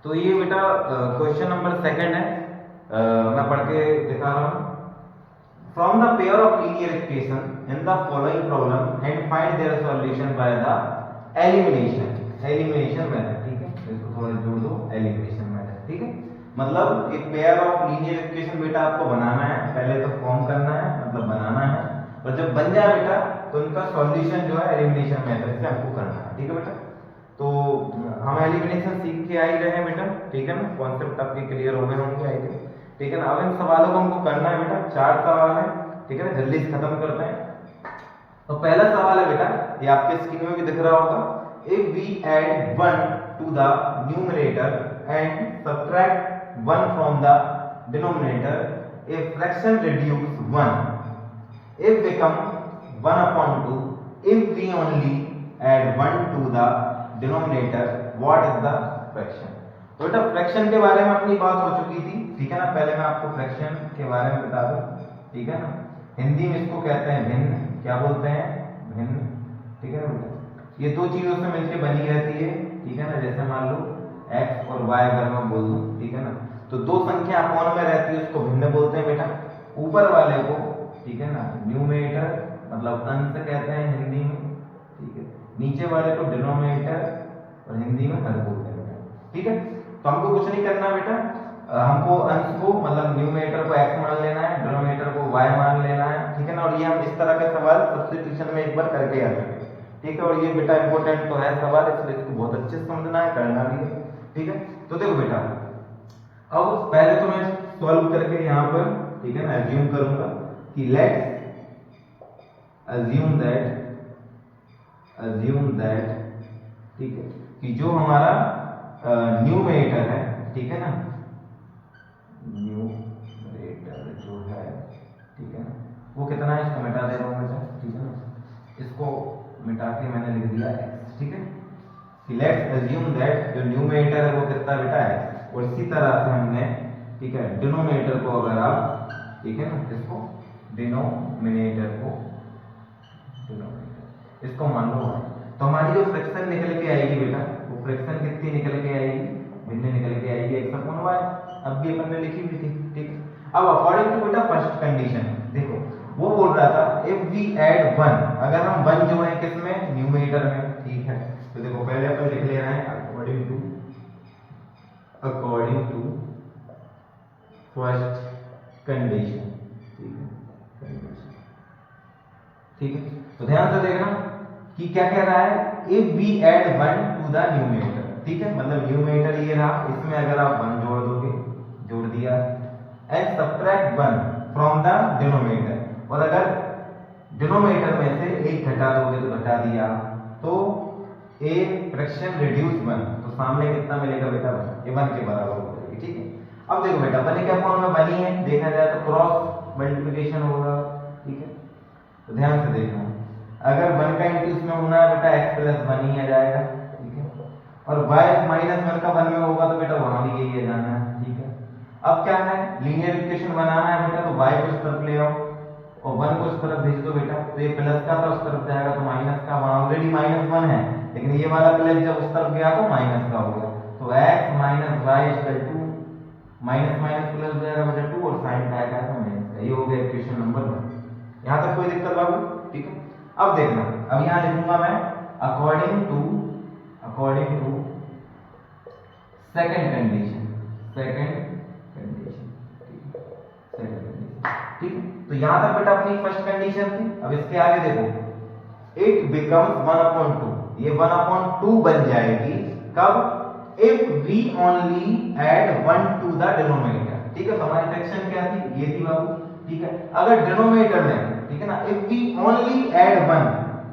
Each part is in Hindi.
तो ये बेटा क्वेश्चन नंबर सेकंड है। मैं पढ़ के दिखा रहा हूँ। From the pair of linear equation in the following problem and find their solution by the elimination method. ठीक है, तो इसको थोड़ा जोड़ दो, एलिमिनेशन मेथड। ठीक है, मतलब एक पेयर ऑफ लीनियर इक्वेशन बेटा आपको बनाना है, पहले तो फॉर्म करना है, मतलब बनाना है, और जब बन जाए बेटा तो उनका सॉल्यूशन जो है एलिमिनेशन मेथड से हमको करना है। ठीक है बेटा, तो हम एलिमिनेशन सीख के आ ही रहे हैं बेटा। ठीक है ना, कॉन्सेप्ट आपके क्लियर हो गए होंगे आई थिंक। ठीक है ना, अब इन सवालों को हमको करना है बेटा, 4 सवाल है। ठीक है ना, जल्दी से खत्म करते हैं। तो पहला सवाल है बेटा, ये आपके स्क्रीन में भी दिख रहा होगा। If we add 1 to the numerator and subtract 1 from the denominator, a fraction reduce 1 if become 1 upon 2 if we only add 1 to the denominator what is the fraction। तो बेटा फ्रैक्शन के बारे में अपनी बात हो चुकी थी। ठीक है ना, पहले मैं आपको फ्रैक्शन के बारे में बता दूं। ठीक है ना, हिंदी में इसको कहते हैं भिन्न। क्या बोलते हैं? भिन्न। ठीक है ना बेटा, ये दो चीजों से मिलकर बनी रहती है। ठीक है ना, जैसे मान लो x और y अगर मैं बोल दूं, ठीक है ना, तो दो संख्या अपॉन में रहती है, उसको भिन्न बोलते हैं बेटा। ऊपर वाले को, ठीक है ना, न्यूमरेटर मतलब अंश कहते हैं हिंदी में। ठीक है, नीचे वाले को डिनोमिनेटर और हिंदी में हर बोलते हैं बेटा। ठीक है, तो हमको कुछ नहीं करना बेटा, हमको अंश को मतलब न्यूमरेटर को x मान लेना है, डिनोमिनेटर को y मान लेना है। ठीक है ना, और ये हम इस तरह के सवाल सब्स्टिट्यूशन में एक बार करके आ चुके हैं। ठीक है, और ये बेटा इंपॉर्टेंट तो है सवाल, इसलिए इसको बहुत अच्छे से समझना है, करना भी है। ठीक है, तो देखो बेटा, अब पहले तो मैं सॉल्व करके यहाँ पर, ठीक है ना, एज्यूम करूंगा कि लेट्स assume that ठीक है, कि जो हमारा न्यूमरेटर है, ठीक है ना, न्यूमरेटर जो है, ठीक है ना, वो कितना है, इसको मिटा दे रहा हूं बेटा। ठीक है ना, इसको मिटा के मैंने लिख दिया x। ठीक है, कि लेट्स assume that जो न्यूमरेटर है वो कितना बेटा x, और इसी तरह से हमने, ठीक है, डिनोमिनेटर को अगर आप, ठीक है ना, इसको डिनोमिनेटर को इसको मान लो y, तो हमारी जो फ्रैक्शन निकल के आएगी बेटा, वो फ्रैक्शन कितनी निकल के आएगी? भिन्न निकल के आएगी x अपॉन y। अब भी अपन ने लिखी हुई थी। ठीक, अब अकॉर्डिंग टू बेटा फर्स्ट कंडीशन, देखो वो बोल रहा था इफ वी ऐड 1, अगर हम 1 जोड़ें किसमें? न्यूमरेटर में। ठीक है, तो देखो पहले अपन लिख ले रहे हैं अकॉर्डिंग टू फर्स्ट कंडीशन। ठीक है, कंडीशन। ठीक है, तो ध्यान से देखना कि क्या कह रहा है, if we add 1 to the numerator. ठीक है, मतलब न्यूमरेटर ये रहा, इसमें अगर आप 1 जोड़ दोगे, जोड़ दिया, and subtract 1 from the denominator, और अगर डिनोमिनेटर में से एक घटा दोगे तो घटा दिया, तो ए फ्रैक्शन रिड्यूस 1, तो सामने कितना मिलेगा बेटा? ये 1 के बराबर हो जाएगी। ठीक है, अब देखो बेटा, बने क्या फॉर्म में बनी है, देखा जाए तो क्रॉस मल्टीप्लिकेशन होगा। ठीक है, तो ध्यान से देखना, अगर 1 का इंटू इसमें होना है बेटा x प्लस 1 ही आ जाएगा। ठीक है, और y माइनस 1 का 1 में होगा तो बेटा वहां भी यही आ जाना है। ठीक है, अब क्या है, लीनियर इक्वेशन बनाना है बेटा, तो y को इस तरफ ले आओ और 1 को इस तरफ भेज दो बेटा, तो ये प्लस का था उस तरफ जाएगा तो माइनस का, वहां ऑलरेडी -1 है, लेकिन ये वाला प्लस जब उस तरफ गया तो माइनस का हो गया, तो x minus y equal to minus minus plus हो जाएगा बेटा 2, और साइन का आएगा तो माइनस का। ये हो गया इक्वेशन नंबर 1। यहां तक कोई दिक्कत बाबू? ठीक है, अब देखना, अब यहां लिखूंगा मैं अकॉर्डिंग टू सेकंड कंडीशन। ठीक है, तो यहां तक बेटा अपनी फर्स्ट कंडीशन थी। अब इसके आगे देखो, इट बिकम्स 1/2, ये 1/2 बन जाएगी कब? If we only add 1 to the denominator. ठीक है, तो हमारी फ्रैक्शन क्या थी? ये थी बाबू। ठीक है, अगर डिनोमिनेटर में, ठीक है ना, इफ वी ओनली ऐड 1,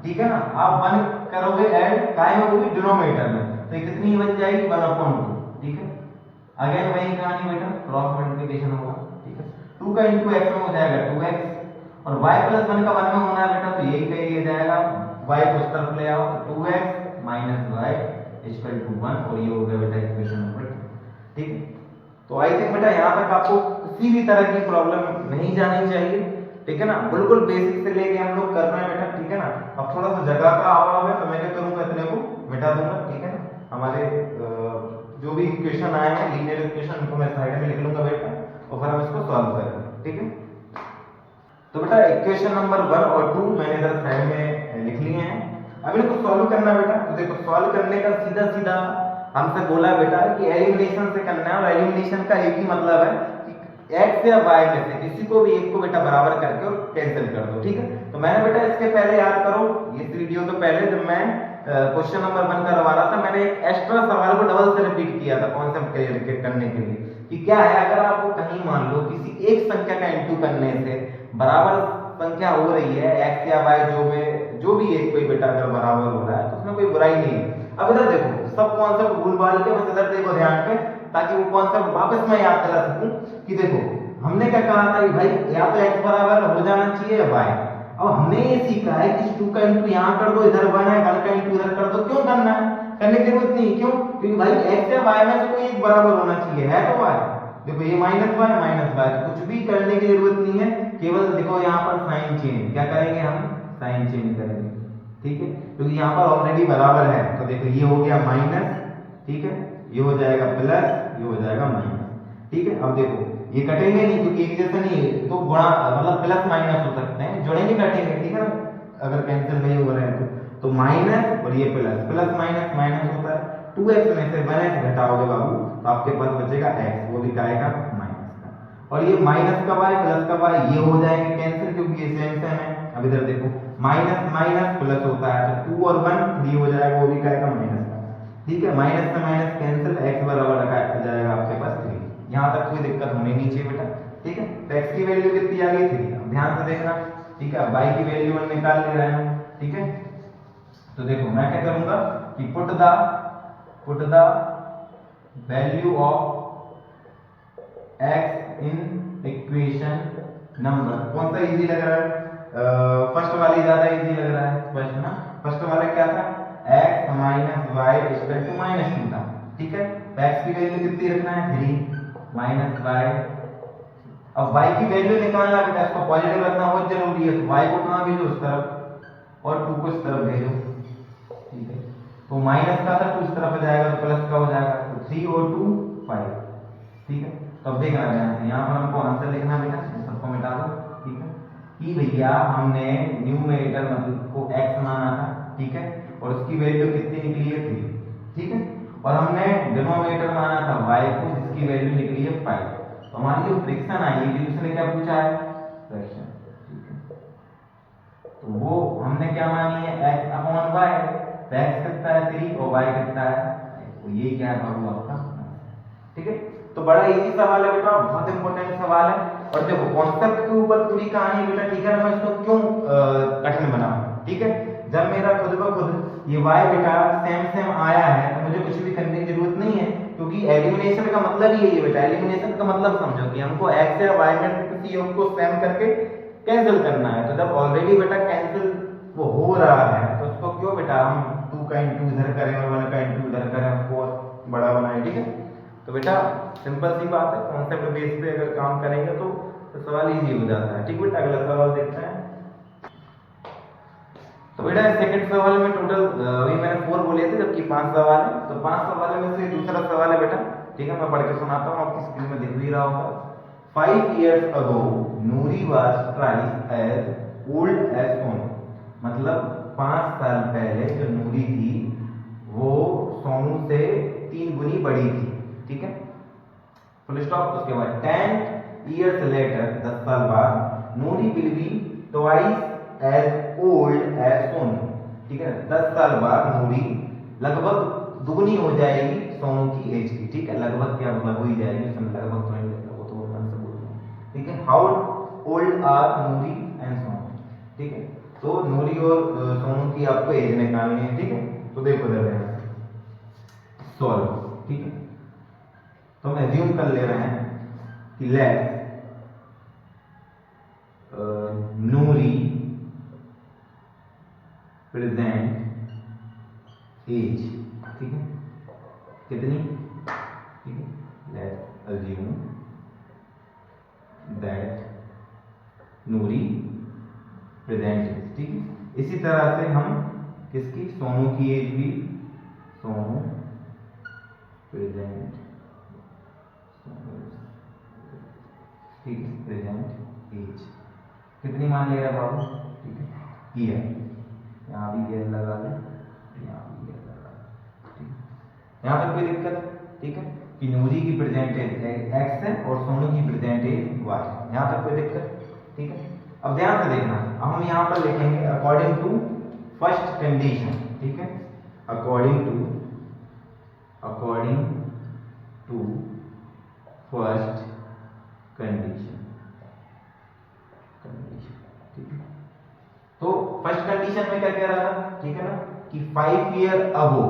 ठीक है ना, आप 1 करोगे ऐड, काय में होगी? डिनोमिनेटर में, तो ये कितनी बन जाएगी? 1/2। ठीक है, अगेन वही कहानी बेटा, क्रॉस मल्टीप्लिकेशन होगा। ठीक है, 2 का इंटू x में हो जाएगा 2x, और y प्लस 1 का 1 में होना है बेटा, तो यही कही जाएगा, y को उस तरफ ले आओ, 2x minus y equal to 1, और ये हो गया बेटा इक्वेशन नंबर 2। ठीक है, तो आई थिंक बेटा यहां तक आपको किसी भी तरह की प्रॉब्लम नहीं जानी चाहिए। ठीक है ना, बिल्कुल बेसिक से लेके हम लोग कर रहे हैं बेटा। ठीक है ना, अब थोड़ा सा जगह का अभाव है तो मैं क्या करूंगा, इतने को मिटा दूंगा। ठीक है ना, हमारे जो भी इक्वेशन आए हैं लीनियर इक्वेशन, उनको मैं साइड में लिख लूंगा बेटा और फिर हम इसको सॉल्व करेंगे, ठीक है। तो बेटा इक्वेशन नंबर 1 और 2 मैंने इधर साइड में लिख लिए हैं। अब इनको सॉल्व करना बेटा। तो देखो सॉल्व करने का सीधा सीधा हमसे बोला बेटा कि एलिमिनेशन से करना है, और एलिमिनेशन का एक ही मतलब है कि x या y में से किसी को भी एक को बेटा बराबर करके और कैंसिल कर दो, ठीक है। तो मैंने बेटा इसके पहले याद करो, इस वीडियो के पहले जब मैं क्वेश्चन नंबर 1 करवा रहा था, मैंने एक एक्स्ट्रा सवाल को डबल से रिपीट किया था कॉन्सेप्ट क्लियर करने के लिए कि क्या है, अगर आपको कहीं मान लो किसी एक संख्या का इनटू करने से बराबर संख्या हो रही है x या y जो भी एक कोई बेटा अगर बराबर हो रहा है तो उसमें कोई बुराई नहीं है। अब इधर देखो सब कॉन्सेप्ट भूल भाल के बस इधर देखो ध्यान पे, ताकि वो कॉन्सेप्ट वापस मैं याद दिला सकूं कि देखो हमने क्या कहा था कि भाई या तो x बराबर हो जाना चाहिए या y। अब हमने ये सीखा है कि 2 का इनटू यहां कर दो, इधर 1 है, 1 का इनटू इधर कर दो। क्यों करना है, करने की जरूरत नहीं। क्यों, क्योंकि भाई x या y में से कोई एक बराबर होना चाहिए, है तो y। देखो ये माइनस y तो कुछ भी करने की जरूरत नहीं है, केवल देखो यहाँ पर साइन चेंज क्या करेंगे, हम साइन चेंज करेंगे, ठीक है, क्योंकि यहाँ पर ऑलरेडी बराबर है। तो देखो ये हो गया माइनस, ठीक है, ये हो जाएगा प्लस, ये हो जाएगा माइनस, ठीक है। अब देखो ये कटेंगे नहीं क्योंकि एक जैसा नहीं है, तो गुणा मतलब प्लस माइनस हो सकते हैं, जुड़ेंगे कटेंगे, ठीक है ना, अगर कैंसिल नहीं हो रहे हैं तो माइनस और ये प्लस, प्लस माइनस माइनस होता है। 2x में से 1x घटाओगे बाबू तो आपके पास बचेगा x, वो भी क्या आएगा माइनस का, और ये माइनस का y प्लस का y ये हो जाएंगे कैंसिल क्योंकि ये सेम सेम है। अब इधर देखो माइनस माइनस प्लस होता है तो 2 और 1 3 हो जाएगा, वो भी क्या आएगा माइनस का, ठीक है। माइनस से माइनस कैंसिल, x बराबर आ जाएगा आपके पास 3। यहाँ तक कोई दिक्कत होनी नहीं चाहिए बेटा, ठीक है। तो x की वैल्यू कितनी आ गई 3, अब ध्यान से देखना, ठीक है। y की वैल्यू हम निकाल ले रहे हैं, ठीक है। तो देखो मैं क्या करूंगा कि put the value of x in equation number, कौन सा इजी लग रहा है, फर्स्ट वाली ज्यादा इजी लग रहा है, फर्स्ट ना, फर्स्ट वाला क्या था x minus y equal to minus 2 था, ठीक है। तो x की वैल्यू कितनी रखना है 3 माइनस वाई। अब y की वैल्यू निकालना बेटा, इसको पॉजिटिव रखना बहुत जरूरी है, तो y को कहां भेजो उस तरफ और 2 को इस तरफ भेजो, ठीक है। तो माइनस का था 2 इस तरफ जाएगा तो प्लस का हो जाएगा, तो 3 और 2 5, ठीक है। तो अब देखना ध्यान से, यहाँ पर हमको आंसर लिखना बेटा, सबको मिटा दो, ठीक है, कि भैया हमने न्यूमरेटर मतलब को x माना था, ठीक है, और उसकी वैल्यू कितनी निकली है 3, ठीक है, और हमने डिनोमिनेटर माना था y को जिसकी वैल्यू निकली है 5। तो हमारी जो फ्रैक्शन आई है उसने क्या पूछा है फ्रैक्शन, ठीक है, तो वो हमने क्या मानी है x अपॉन y, तो x कितना है 3 और y कितना है, तो ये क्या है बाबू आपका, ठीक है। तो बड़ा इजी सवाल है बेटा, बहुत इंपॉर्टेंट सवाल है, और देखो कॉन्सेप्ट के ऊपर पूरी कहानी बेटा, ठीक है ना। मैं इसको क्यों कठिन बनाऊं, ठीक है, जब मेरा खुद ब खुद ये y बेटा सेम सेम आया है तो मुझे कुछ भी करने की जरूरत नहीं है, क्योंकि एलिमिनेशन का मतलब ही यही है बेटा। एलिमिनेशन का मतलब समझो कि हमको x या y में किसी एक को सेम करके कैंसिल करना है। तो जब ऑलरेडी बेटा कैंसिल वो हो रहा है तो उसको क्यों बेटा हम 2 का इनटू इधर करें और 1 का इनटू इधर करें, उसको बड़ा बनाएं, ठीक है। तो बेटा सिंपल सी बात है, कॉन्सेप्ट बेस पे अगर काम करेंगे तो सवाल इजी हो जाता है, ठीक बेटा। अगला सवाल देखते हैं। तो बेटा सेकंड सवाल में टोटल अभी मैंने 4 बोले थे जबकि 5 सवाल है, तो 5 सवाल में से दूसरा सवाल है बेटा, ठीक है, मैं पढ़ के सुनाता हूँ, आपकी स्क्रीन में दिख भी रहा होगा। 5 years ago Noori was twice as old as Sonu, मतलब 5 साल पहले जो नूरी थी वो सोनू से 3 गुनी बड़ी थी, ठीक है, फुल स्टॉप। उसके बाद 10 years later 10 साल बाद नूरी will be twice as old as Sonu, ठीक है, 10 साल बाद नूरी लगभग दुगनी हो जाएगी सोनू की एज की, ठीक है। लगभग क्या मतलब हो ही जाएगी, उसमें लगभग तो नहीं लगता, वो तो मैं से बोल रहा हूं, ठीक है। How old are Noori and Sonu, ठीक है। तो नूरी और सोनू की आपको एज निकालनी है, ठीक है। तो देखो जरा सॉल्व, ठीक है। तो हम एज्यूम कर ले रहे हैं कि लेट नूरी प्रेजेंट एज, ठीक है, कितनी, ठीक है, let assume that Noori present age, ठीक है। इसी तरह से हम किसकी सोनू की एज भी, सोनू प्रेजेंट ठीक है, प्रेजेंट एज कितनी मान लेगा बाबू, ठीक है, ईयर, यहाँ भी ईयर लगा दे, यहाँ भी ईयर लगा दे, ठीक है, यहाँ तक कोई दिक्कत, ठीक है, कि नूरी की प्रेजेंट एज एक्स है और सोनू की प्रेजेंट एज वाई, यहाँ तक कोई दिक्कत, ठीक है। अब ध्यान से देखना, अब हम यहाँ पर लिखेंगे अकॉर्डिंग टू फर्स्ट कंडीशन, ठीक है, अकॉर्डिंग टू फर्स्ट कंडीशन, ठीक है। तो फर्स्ट कंडीशन में क्या कह रहा था, ठीक है ना, कि 5 ईयर अबो,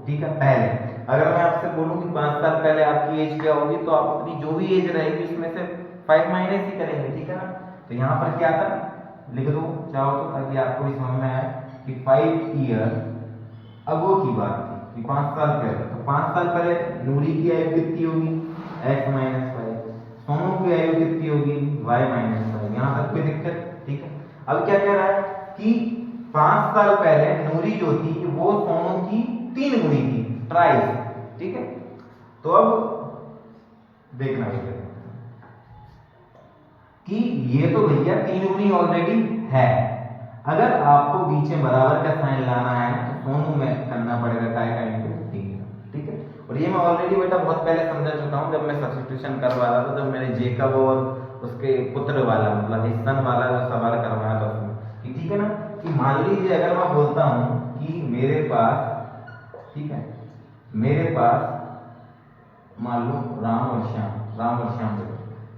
ठीक है, पहले अगर मैं आपसे बोलूं कि 5 साल पहले आपकी एज क्या होगी, तो आप अपनी जो भी एज रहेगी उसमें से 5 माइनस ही करेंगे, ठीक है ना। तो यहाँ पर क्या था, लिख दो चाहो तो, ताकि आपको भी समझ में आए कि 5 ईयर अगो की बात थी, कि 5 साल पहले, तो 5 साल पहले नूरी की आयु कितनी होगी, x माइनस 5, सोनू की आयु कितनी होगी, y माइनस 5, यहाँ तक कोई दिक्कत, ठीक है। अब क्या कह रहा है कि 5 साल पहले नूरी जो थी वो सोनू की 3 गुनी थी, ट्राइस, ठीक है। तो अब देखना भैया कि ये तो भैया 3 गुनी ऑलरेडी है, अगर आपको बीच में बराबर का साइन लाना है तो सोनू में करना पड़ेगा काय का इनटू 3, ठीक है। और ये मैं ऑलरेडी बेटा बहुत पहले समझा चुका हूँ, जब मैं सब्स्टिट्यूशन करवा रहा था, जब मैंने जेकब और उसके पुत्र वाला मतलब हिस्सन वाला जो सवाल करवाया था उसमें, ठीक है ना, कि मान लीजिए अगर मैं बोलता हूँ कि मेरे पास, ठीक है, मेरे पास मान लो राम और श्याम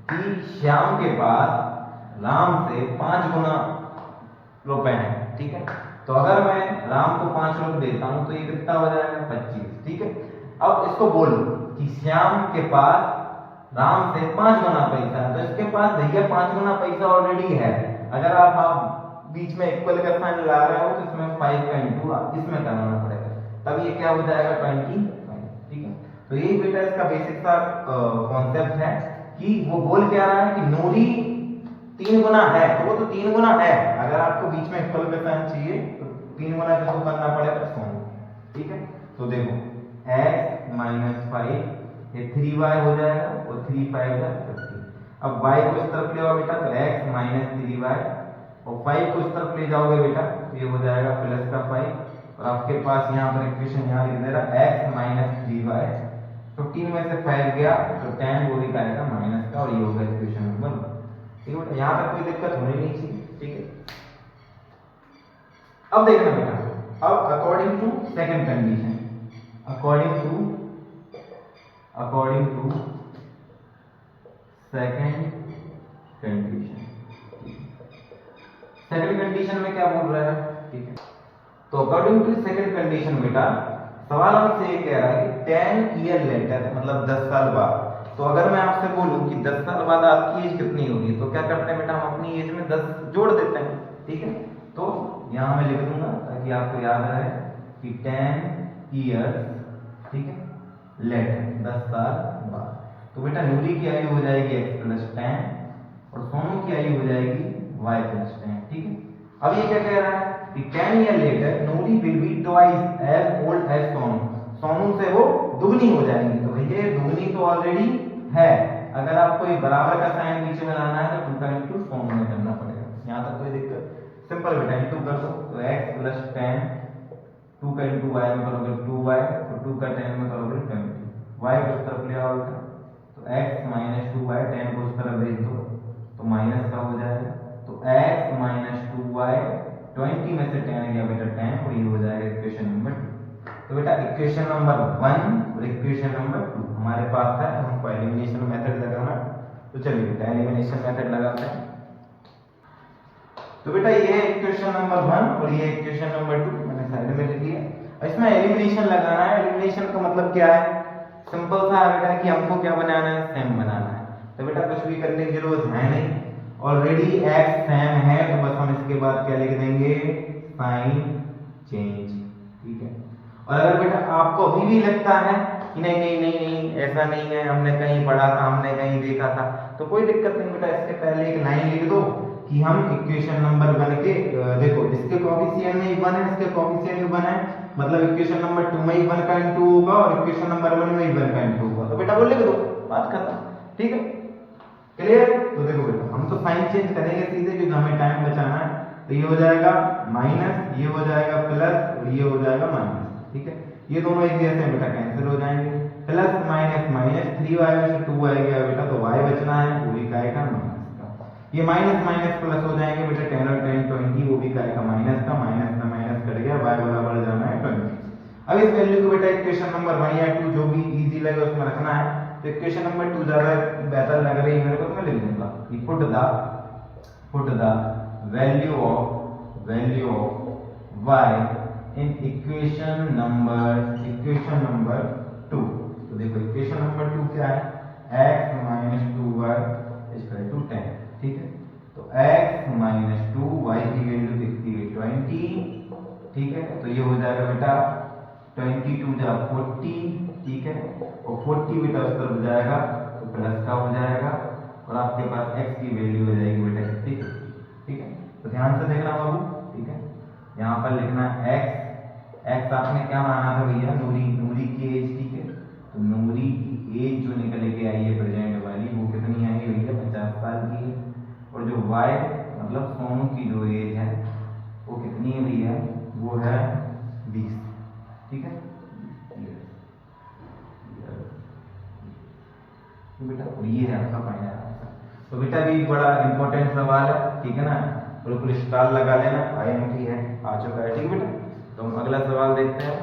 कि श्याम के पास राम से 5 गुना रुपए हैं, ठीक है। तो अगर मैं राम को 5 रुपए देता हूं तो ये कितना हो जाएगा, 25, ठीक है। अब इसको बोलो कि श्याम के पास राम से 5 गुना पैसा है, तो इसके पास भैया 5 गुना पैसा ऑलरेडी है। अगर आप बीच में इक्वल का साइन ला रहे हो तो इसमें 5 का इंटू इसमें करना पड़ेगा, तब ये क्या हो जाएगा 25, ठीक है। तो यही बेटा इसका बेसिक सा कॉन्सेप्ट है कि वो बोल क्या रहा है कि नूरी 3 गुना है, तो वो तो 3 गुना है, अगर आपको बीच में इक्वल का साइन चाहिए तो 3 गुना किसको करना पड़ेगा, सोनू, ठीक है। तो देखो x माइनस 5 ये 3y हो जाएगा और 3 5 है 50। अब y को इस तरफ ले आओ बेटा, तो x माइनस 3y और 5 को इस तरफ ले जाओगे बेटा तो ये हो जाएगा प्लस का 5, और आपके पास यहाँ पर इक्वेशन यहाँ लिख दे रहा x माइनस 3y, 15 में से 5 गया तो 10 वो निकालेगा माइनस का, और ये होगा इक्वेशन नंबर 1, ठीक है। यहाँ तक कोई दिक्कत होनी नहीं चाहिए, ठीक है। अब देखना बेटा, अब according to second condition, according to second condition, second condition में क्या बोल रहा है, ठीक है। तो अकॉर्डिंग टू सेकंड कंडीशन बेटा सवाल हमसे ये कह रहा है कि 10 ईयर लेटर मतलब 10 साल बाद, तो अगर मैं आपसे बोलूं कि 10 साल बाद आपकी एज कितनी होगी, तो क्या करते हैं बेटा, हम अपनी एज में 10 जोड़ देते हैं, ठीक है। तो यहां मैं लिख दूंगा ताकि आपको याद रहे कि 10 ईयर्स, ठीक है, लेटर 10 साल बाद, तो बेटा नूरी की आयु हो जाएगी x प्लस 10 और सोनू की आयु हो जाएगी y प्लस 10, ठीक है। अब ये क्या कह रहा है कि 10 year later Noori will be twice age old age Sonu, Sonu से वो दुगनी हो जाएंगी, तो भैया दुगनी तो ऑलरेडी है, अगर आपको ये बराबर का साइन नीचे में लाना है तो 2 का इंटू सोनू में करना पड़ेगा। यहाँ तक कोई दिक्कत, सिंपल बेटा इंटू कर दो, तो x प्लस 10 2 का इंटू y में करोगे 2y, तो 2 का 10 में करोगे 20, y को इस तरफ ले आओगे तो x माइनस 2y, 10 को इस तरफ भेज दो तो माइनस का हो जाएगा, तो x माइनस 2y 20 में से 10 गया बेटा 10, और ये हो जाएगा इक्वेशन नंबर 2। तो बेटा इक्वेशन नंबर 1 और इक्वेशन नंबर 2 हमारे पास है, हमको एलिमिनेशन मेथड लगाना, तो चलिए बेटा एलिमिनेशन मेथड लगाते हैं। तो बेटा ये है इक्वेशन नंबर 1 और ये इक्वेशन नंबर 2 मैंने साइड में लिख लिया। इसमें एलिमिनेशन लगाना है, एलिमिनेशन का मतलब क्या है, सिंपल सा है बेटा कि हमको क्या बनाना है, सेम बनाना है। तो बेटा कुछ भी करने की जरूरत है नहीं, ऑलरेडी x सेम है, तो बस हम इसके बाद क्या लिख देंगे, साइन चेंज, ठीक है। और अगर बेटा आपको अभी भी लगता है कि नहीं नहीं नहीं नहीं ऐसा नहीं है, हमने कहीं पढ़ा था, हमने कहीं देखा था, तो कोई दिक्कत नहीं बेटा, इसके पहले एक लाइन लिख दो कि हम इक्वेशन नंबर 1 के देखो इसके कोएफिशिएंट में 1 है, इसके कोएफिशिएंट में 1 है, मतलब इक्वेशन नंबर 2 में 1 का इंटू होगा और इक्वेशन नंबर 1 में 1 का इंटू होगा, तो बेटा वो लिख दो, बात खत्म, ठीक है। क्लियर? तो देखो बेटा हम तो साइन चेंज करेंगे सीधे क्योंकि हमें टाइम बचाना है। तो ये हो जाएगा माइनस, ये हो जाएगा प्लस और ये हो जाएगा माइनस। ठीक है, ये दोनों एक जैसे बेटा कैंसिल हो जाएंगे। प्लस माइनस माइनस, 3y में से 2 आएगा बेटा तो y बचना है, वो भी काय का माइनस का। ये माइनस माइनस प्लस हो जाएंगे बेटा, 10 और 10 20, वो भी काय का माइनस का, माइनस का माइनस कट गया, y बराबर जाना है 20। अब इस वैल्यू को बेटा इक्वेशन नंबर 1 या 2 जो भी इजी लगे उसमें रखना है। तो इक्वेशन नंबर 2 ज्यादा बेहतर लग रही है मेरे को, तो मैं लिख दूंगा put the value of y in equation number 2। तो देखो इक्वेशन नंबर 2 क्या है, x - 2y = 10। ठीक है, तो x - 2y की वैल्यू कितनी है 20। ठीक है, तो ये हो जाएगा बेटा 22 जा 40। ठीक है, और 40 बेटा उस तरफ जाएगा तो प्लस का हो जाएगा और आपके पास x की वैल्यू हो जाएगी बेटा कितनी। ठीक है, तो ध्यान से देखना बाबू। ठीक है, यहाँ पर लिखना x आपने क्या माना था भैया, नूरी की एज। ठीक है, तो नूरी की एज जो निकल के आई है प्रेजेंट वाली वो कितनी आई भैया 50 साल की है। और जो y मतलब सोनू की जो एज है वो कितनी है भैया, वो है 20। ठीक है तो बेटा ये है आपका फाइनल आंसर। तो बेटा भी बड़ा इंपॉर्टेंट सवाल है। ठीक है ना, बिल्कुल स्टार लगा लेना, IMP है आ चुका है। ठीक है बेटा, तो हम अगला सवाल देखते हैं।